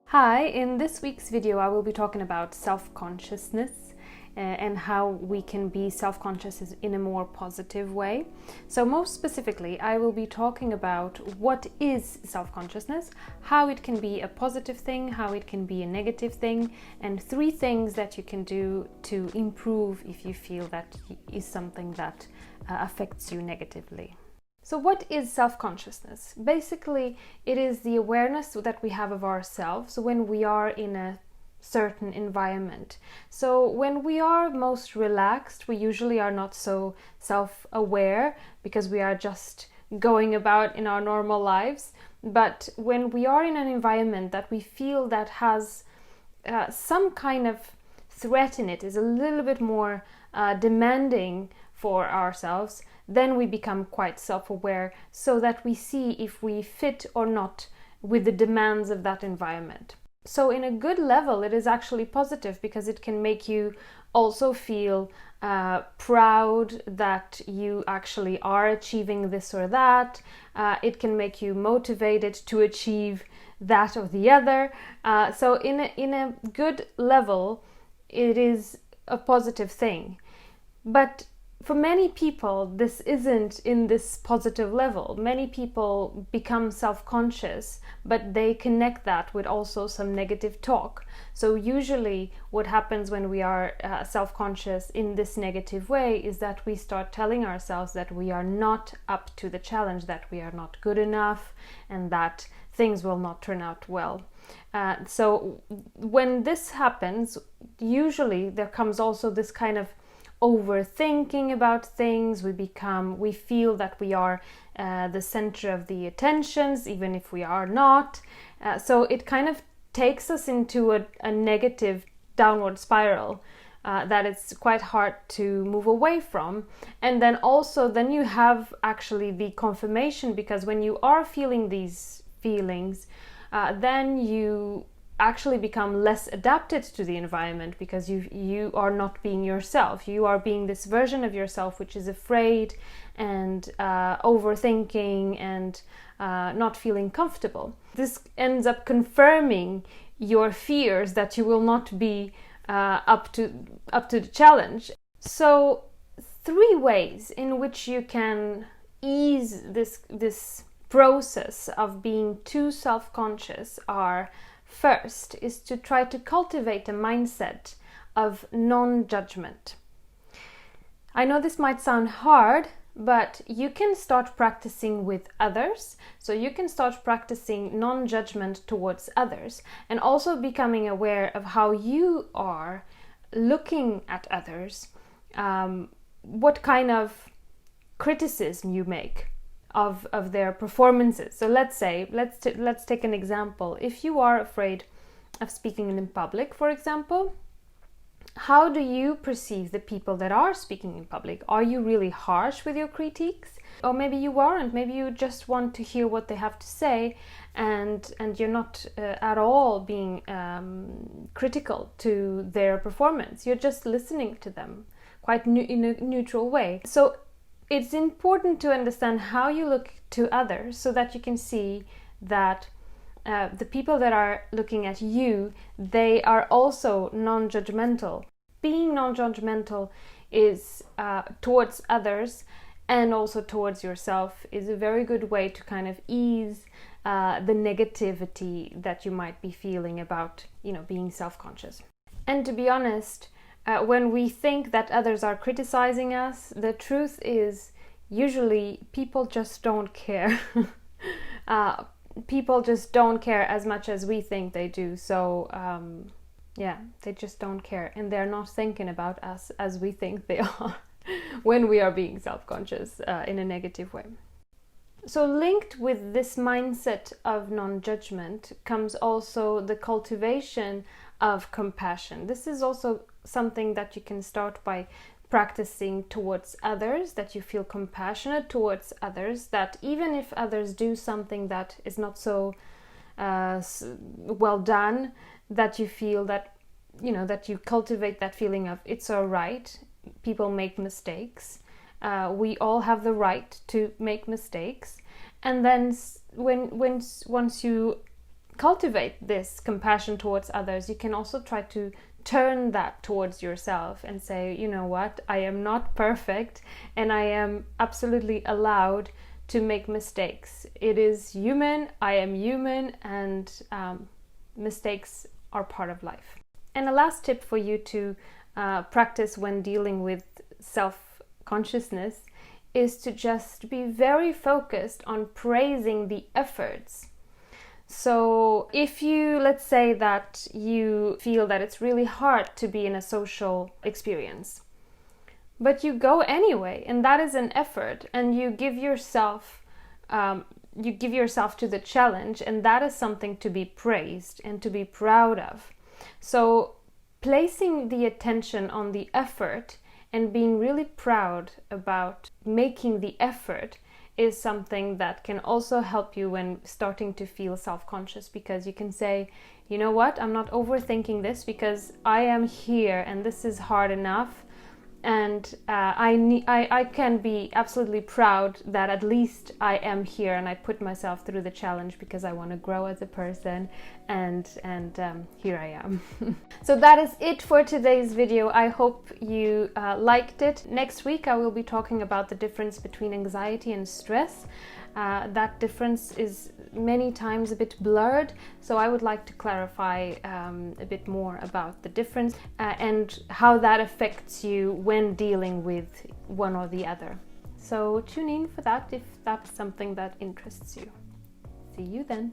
Hi, in this week's video I will be talking about self-consciousness and how we can be self-conscious in a more positive way. So most specifically, I will be talking about what is self-consciousness, how it can be a positive thing, how it can be a negative thing, and 3 things that you can do to improve if you feel that is something that affects you negatively. So what is self-consciousness? Basically, it is the awareness that we have of ourselves when we are in a certain environment. So when we are most relaxed, we usually are not so self-aware because we are just going about in our normal lives. But when we are in an environment that we feel that has some kind of threat in it, is a little bit more demanding for ourselves, then we become quite self-aware so that we see if we fit or not with the demands of that environment. So in a good level, it is actually positive because it can make you also feel proud that you actually are achieving this or that. It can make you motivated to achieve that or the other. So in a good level, it is a positive thing. But for many people, this isn't in this positive level. Many people become self-conscious, but they connect that with also some negative talk. So usually what happens when we are self-conscious in this negative way is that we start telling ourselves that we are not up to the challenge, that we are not good enough, and that things will not turn out well. So when this happens, usually there comes also this kind of overthinking about things. We feel that we are the center of the attentions, even if we are not. So it kind of takes us into a negative downward spiral that it's quite hard to move away from. And then you have actually the confirmation, because when you are feeling these feelings, then you actually become less adapted to the environment, because you are not being yourself. You are being this version of yourself which is afraid and overthinking and not feeling comfortable. This ends up confirming your fears that you will not be up to the challenge. So 3 ways in which you can ease this process of being too self-conscious are: first is to try to cultivate a mindset of non-judgment. I know this might sound hard, but you can start practicing with others. So you can start practicing non-judgment towards others, and also becoming aware of how you are looking at others, what kind of criticism you make of their performances. So let's take an example. If you are afraid of speaking in public, for example, how do you perceive the people that are speaking in public? Are you really harsh with your critiques? Or maybe you aren't. Maybe you just want to hear what they have to say, and you're not at all being critical to their performance. You're just listening to them quite in a neutral way. So it's important to understand how you look to others, so that you can see that the people that are looking at you, they are also non-judgmental. Being non-judgmental is towards others and also towards yourself is a very good way to kind of ease the negativity that you might be feeling about, being self-conscious. And to be honest, when we think that others are criticizing us, the truth is usually people just don't care. People just don't care as much as we think they do. So they just don't care, and they're not thinking about us as we think they are when we are being self-conscious in a negative way. So linked with this mindset of non-judgment comes also the cultivation of compassion. This is also something that you can start by practicing towards others, that you feel compassionate towards others, that even if others do something that is not so well done, that you feel that, that you cultivate that feeling of it's all right, people make mistakes, we all have the right to make mistakes. And then once you cultivate this compassion towards others, you can also try to turn that towards yourself and say, you know what, I am not perfect and I am absolutely allowed to make mistakes. It is human, I am human, and mistakes are part of life. And a last tip for you to practice when dealing with self-consciousness is to just be very focused on praising the efforts. So if you, let's say that you feel that it's really hard to be in a social experience, but you go anyway, and that is an effort, and you give yourself to the challenge, and that is something to be praised and to be proud of. So placing the attention on the effort and being really proud about making the effort is something that can also help you when starting to feel self-conscious, because you can say, you know what, I'm not overthinking this because I am here and this is hard enough, and I can be absolutely proud that at least I am here and I put myself through the challenge because I want to grow as a person, and here I am. So that is it for today's video. I hope you liked it. Next week I will be talking about the difference between anxiety and stress. That difference is many times a bit blurred, so I would like to clarify a bit more about the difference and how that affects you when dealing with one or the other. So tune in for that if that's something that interests you. See you then.